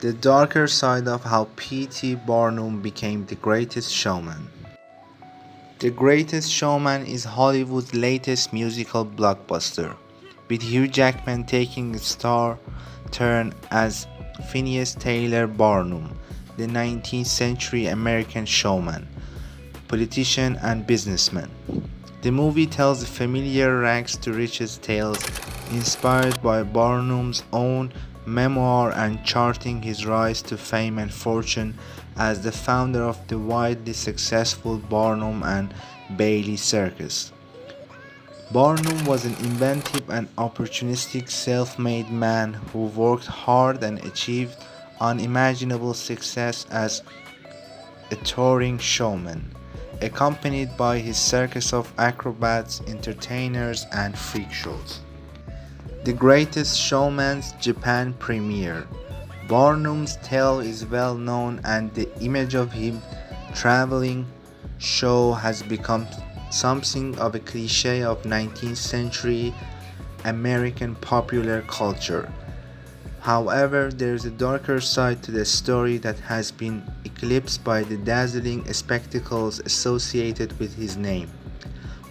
The darker side of how P.T. Barnum became the greatest showman. The Greatest Showman is Hollywood's latest musical blockbuster, with Hugh Jackman taking a star turn as Phineas Taylor Barnum, the 19th century American showman, politician, and businessman. The movie tells a familiar rags to riches tales inspired by Barnum's own memoir and charting his rise to fame and fortune as the founder of the widely successful Barnum and Bailey Circus. Barnum was an inventive and opportunistic self-made man who worked hard and achieved unimaginable success as a touring showman, accompanied by his circus of acrobats, entertainers, and freak shows. The Greatest Showman's Japan premiere. Barnum's tale is well known, and the image of him traveling show has become something of a cliche of 19th century American popular culture. However, there is a darker side to the story that has been eclipsed by the dazzling spectacles associated with his name.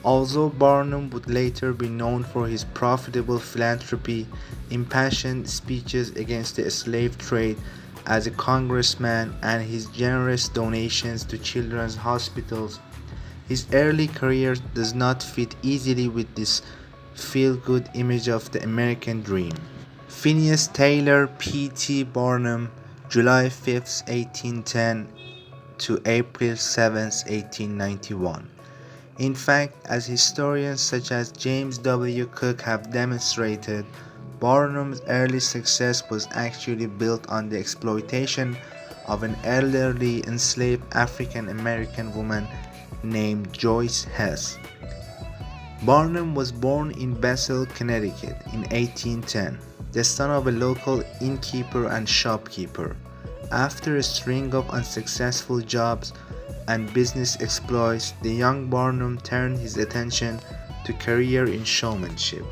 Although Barnum would later be known for his profitable philanthropy, impassioned speeches against the slave trade as a congressman, and his generous donations to children's hospitals, his early career does not fit easily with this feel-good image of the American dream. Phineas Taylor P.T. Barnum, July 5, 1810 to April 7, 1891. In fact, as historians such as James W. Cook have demonstrated, Barnum's early success was actually built on the exploitation of an elderly enslaved African American woman named Joyce Heath. Barnum was born in Bethel, Connecticut in 1810, the son of a local innkeeper and shopkeeper. After a string of unsuccessful jobs and business exploits, the young Barnum turned his attention to career in showmanship.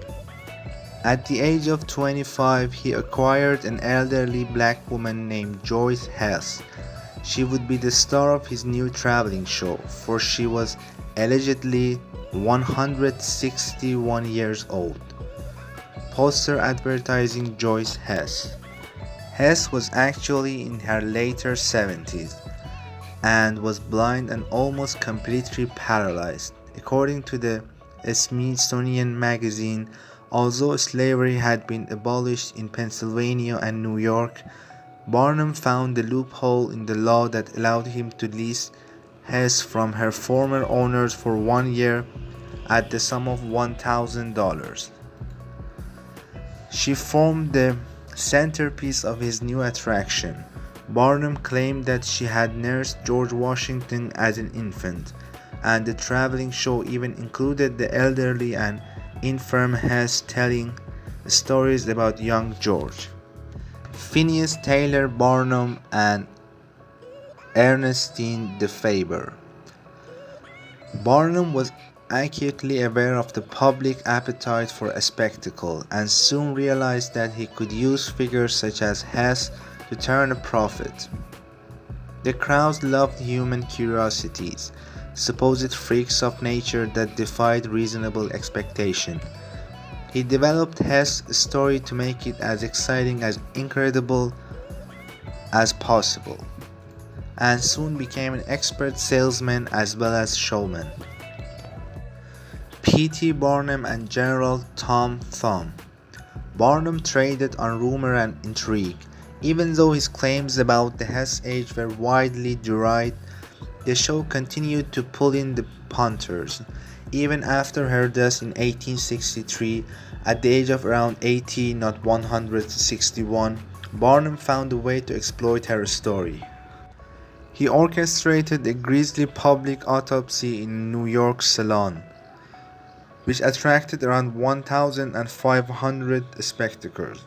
At the age of 25, he acquired an elderly black woman named Joyce Heath. She would be the star of his new traveling show, for she was allegedly 161 years old. Poster advertising Joyce Heath. Heath was actually in her later 70s and was blind and almost completely paralyzed. According to the Smithsonian Magazine, although slavery had been abolished in Pennsylvania and New York, Barnum found a loophole in the law that allowed him to lease Heath from her former owners for 1 year at the sum of $1,000. She formed the centerpiece of his new attraction. Barnum claimed that she had nursed George Washington as an infant, and the traveling show even included the elderly and infirm Heath telling stories about young George. Phineas Taylor Barnum and Ernestine de Faber. Barnum was acutely aware of the public appetite for a spectacle and soon realized that he could use figures such as Heath to turn a profit. The crowds loved human curiosities, supposed freaks of nature that defied reasonable expectation. He developed Heath's story to make it as exciting as incredible as possible, and soon became an expert salesman as well as showman. P.T. Barnum and General Tom Thumb. Barnum traded on rumor and intrigue. Even though his claims about the Heath age were widely derided, the show continued to pull in the punters. Even after her death in 1863, at the age of around 80, not 161, Barnum found a way to exploit her story. He orchestrated a grisly public autopsy in a New York salon, which attracted around 1,500 spectators.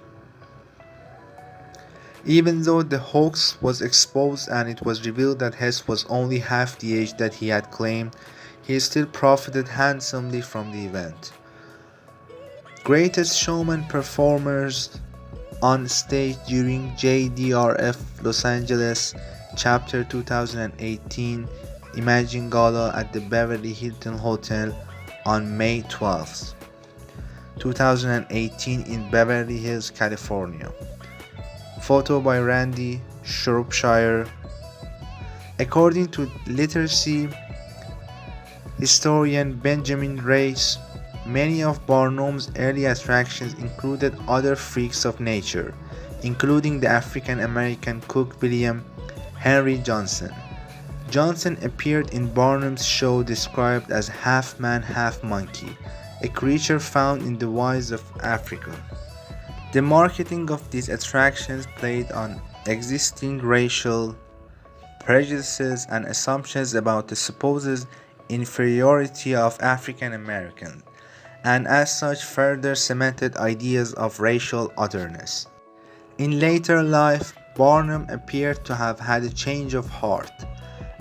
Even though the hoax was exposed and it was revealed that Heath was only half the age that he had claimed, he still profited handsomely from the event. Greatest Showman performers on stage during JDRF Los Angeles Chapter 2018 Imagine Gala at the Beverly Hilton Hotel on May 12, 2018 in Beverly Hills, California. Photo by Randy Shropshire. According to literacy historian Benjamin Race, many of Barnum's early attractions included other freaks of nature, including the African-American cook William Henry Johnson. Johnson appeared in Barnum's show described as half-man, half-monkey, a creature found in the wilds of Africa. The marketing of these attractions played on existing racial prejudices and assumptions about the supposed inferiority of African Americans, and as such further cemented ideas of racial otherness. In later life, Barnum appeared to have had a change of heart,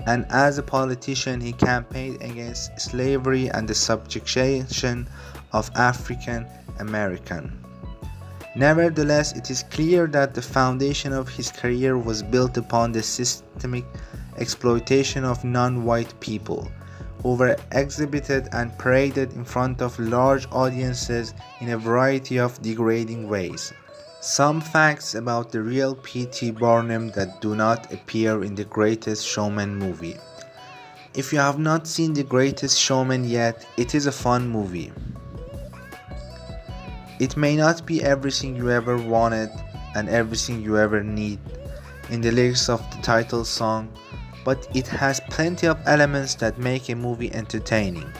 and as a politician he campaigned against slavery and the subjugation of African Americans. Nevertheless, it is clear that the foundation of his career was built upon the systemic exploitation of non-white people, who were exhibited and paraded in front of large audiences in a variety of degrading ways. Some facts about the real P.T. Barnum that do not appear in The Greatest Showman movie. If you have not seen The Greatest Showman yet, it is a fun movie. It may not be everything you ever wanted and everything you ever need in the lyrics of the title song, but it has plenty of elements that make a movie entertaining.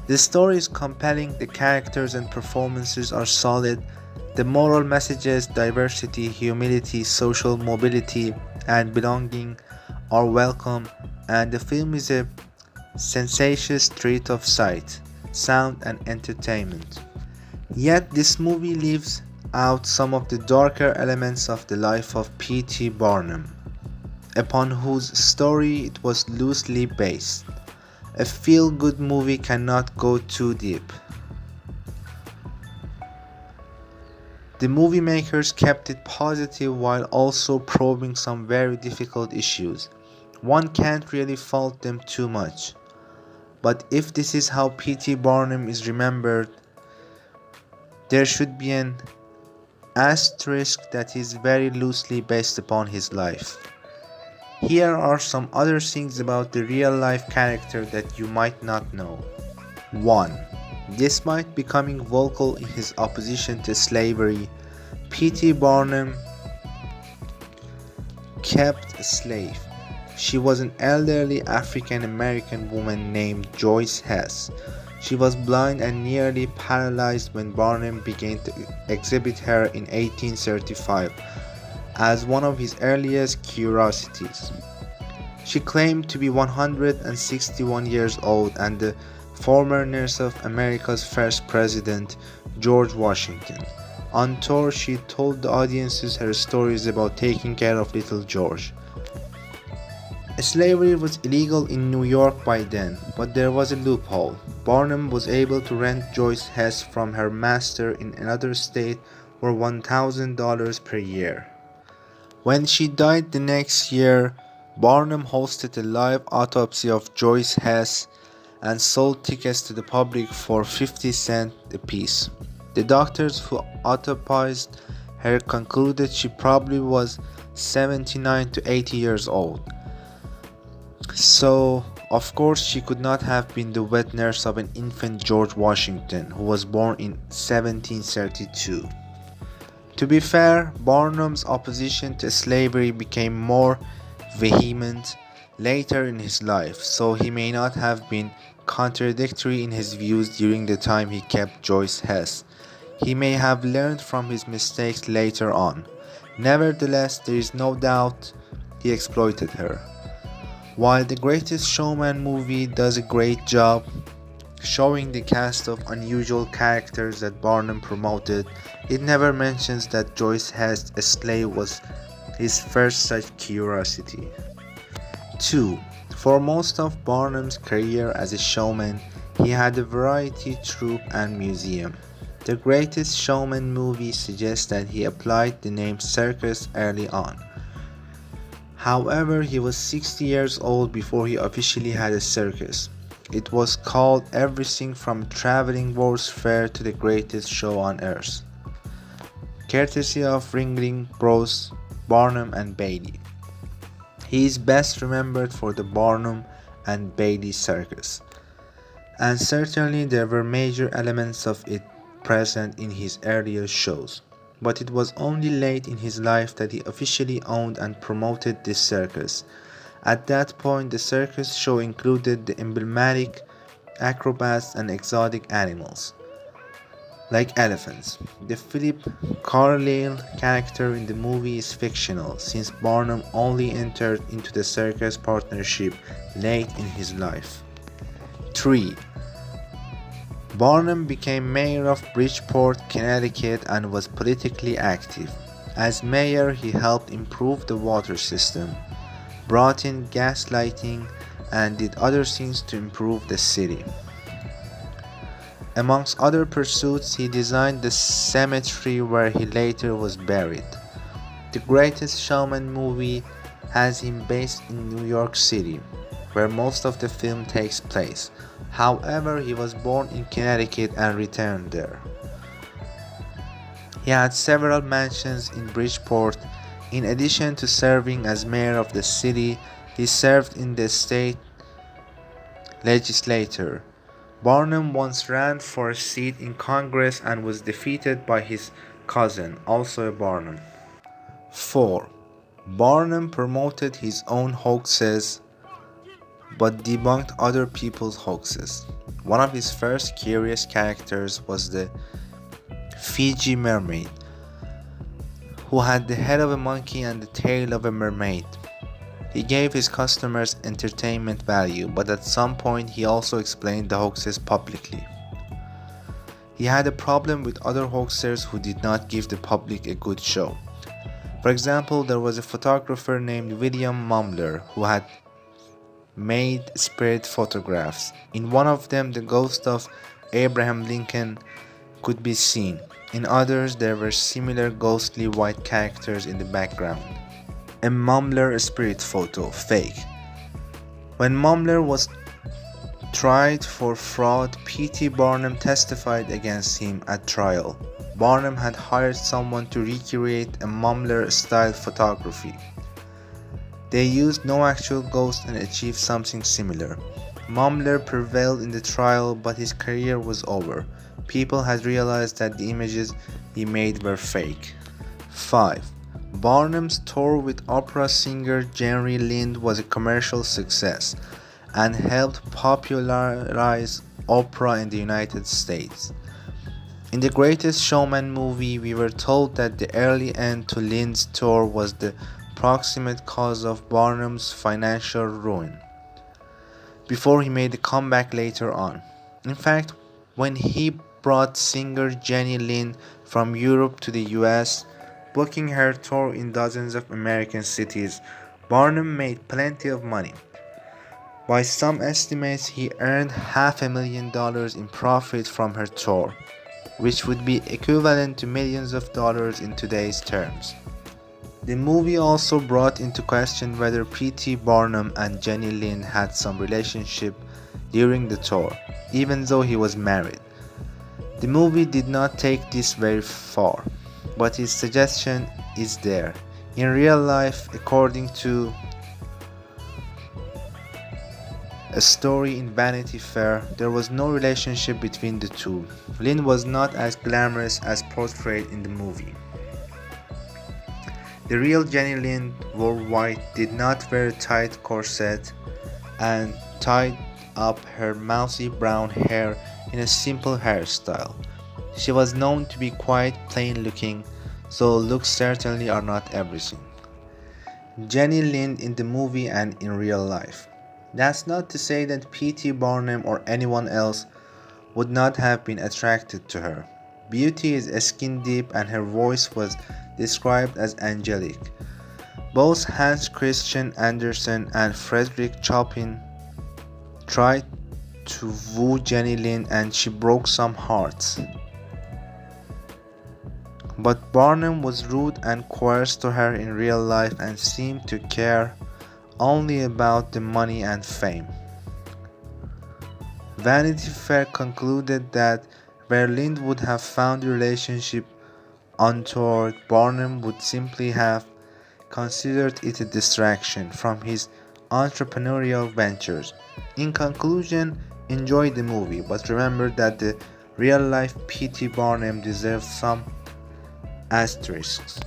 The story is compelling, the characters and performances are solid, the moral messages, diversity, humility, social mobility, and belonging are welcome, and the film is a sensational treat of sight, sound, and entertainment. Yet this movie leaves out some of the darker elements of the life of P.T. Barnum, upon whose story it was loosely based. A feel-good movie cannot go too deep. The movie makers kept it positive while also probing some very difficult issues. One can't really fault them too much. But if this is how P.T. Barnum is remembered, there should be an asterisk that is very loosely based upon his life. Here are some other things about the real-life character that you might not know. 1. Despite becoming vocal in his opposition to slavery, P.T. Barnum kept a slave. She was an elderly African-American woman named Joyce Heath. She was blind and nearly paralyzed when Barnum began to exhibit her in 1835 as one of his earliest curiosities. She claimed to be 161 years old and the former nurse of America's first president, George Washington. On tour, she told the audiences her stories about taking care of little George. Slavery was illegal in New York by then, but there was a loophole. Barnum was able to rent Joyce Heath from her master in another state for $1,000 per year. When she died the next year, Barnum hosted a live autopsy of Joyce Heath and sold tickets to the public for 50 cents apiece. The doctors who autopsied her concluded she probably was 79 to 80 years old. So, of course, she could not have been the wet nurse of an infant George Washington, who was born in 1732. To be fair, Barnum's opposition to slavery became more vehement later in his life, so he may not have been contradictory in his views during the time he kept Joyce Heath. He may have learned from his mistakes later on. Nevertheless, there is no doubt he exploited her. While The Greatest Showman movie does a great job showing the cast of unusual characters that Barnum promoted, it never mentions that Joyce Heath, a slave, was his first such curiosity. 2. For most of Barnum's career as a showman, he had a variety troupe and museum. The Greatest Showman movie suggests that he applied the name circus early on. However, he was 60 years old before he officially had a circus. It was called everything from a traveling World's Fair to the greatest show on earth, courtesy of Ringling Bros, Barnum and Bailey. He is best remembered for the Barnum and Bailey Circus, and certainly there were major elements of it present in his earlier shows, but it was only late in his life that he officially owned and promoted this circus. At that point, the circus show included the emblematic acrobats and exotic animals, like elephants. The Philip Carlyle character in the movie is fictional, since Barnum only entered into the circus partnership late in his life. 3. Barnum became mayor of Bridgeport, Connecticut and was politically active. As mayor, he helped improve the water system, brought in gas lighting, and did other things to improve the city. Amongst other pursuits, he designed the cemetery where he later was buried. The Greatest Showman movie has him based in New York City, where most of the film takes place. However, he was born in Connecticut and returned there. He had several mansions in Bridgeport. In addition to serving as mayor of the city, he served in the state legislature. Barnum once ran for a seat in Congress and was defeated by his cousin, also a Barnum. 4. Barnum promoted his own hoaxes but debunked other people's hoaxes. One of his first curious characters was the Fiji mermaid, who had the head of a monkey and the tail of a mermaid. He gave his customers entertainment value, but at some point he also explained the hoaxes publicly. He had a problem with other hoaxers who did not give the public a good show. For example, there was a photographer named William Mumler who had made spirit photographs. In one of them, the ghost of Abraham Lincoln could be seen. In others, there were similar ghostly white characters in the background. A Mumler spirit photo, fake. When Mumler was tried for fraud, P.T. Barnum testified against him at trial. Barnum had hired someone to recreate a Mumler-style photography. They used no actual ghost and achieved something similar. Mumler prevailed in the trial, but his career was over. People had realized that the images he made were fake. 5. Barnum's tour with opera singer Jenny Lind was a commercial success and helped popularize opera in the United States. In The Greatest Showman movie, we were told that the early end to Lind's tour was the proximate cause of Barnum's financial ruin, before he made a comeback later on. In fact, when he brought singer Jenny Lind from Europe to the US, booking her tour in dozens of American cities, Barnum made plenty of money. By some estimates, he earned $500,000 in profit from her tour, which would be equivalent to millions of dollars in today's terms. The movie also brought into question whether P.T. Barnum and Jenny Lind had some relationship during the tour, even though he was married. The movie did not take this very far, but his suggestion is there. In real life, according to a story in Vanity Fair, there was no relationship between the two. Lind was not as glamorous as portrayed in the movie. The real Jenny Lind wore white, did not wear a tight corset, and tied up her mousy brown hair in a simple hairstyle. She was known to be quite plain looking, so looks certainly are not everything. Jenny Lind in the movie and in real life. That's not to say that P.T. Barnum or anyone else would not have been attracted to her. Beauty is skin deep and her voice was described as angelic. Both Hans Christian Andersen and Frederick Chopin tried to woo Jenny Lind and she broke some hearts. But Barnum was rude and coarse to her in real life and seemed to care only about the money and fame. Vanity Fair concluded that Berlin would have found the relationship untoward. Barnum would simply have considered it a distraction from his entrepreneurial ventures. In conclusion, enjoy the movie, but remember that the real life P.T. Barnum deserves some asterisks.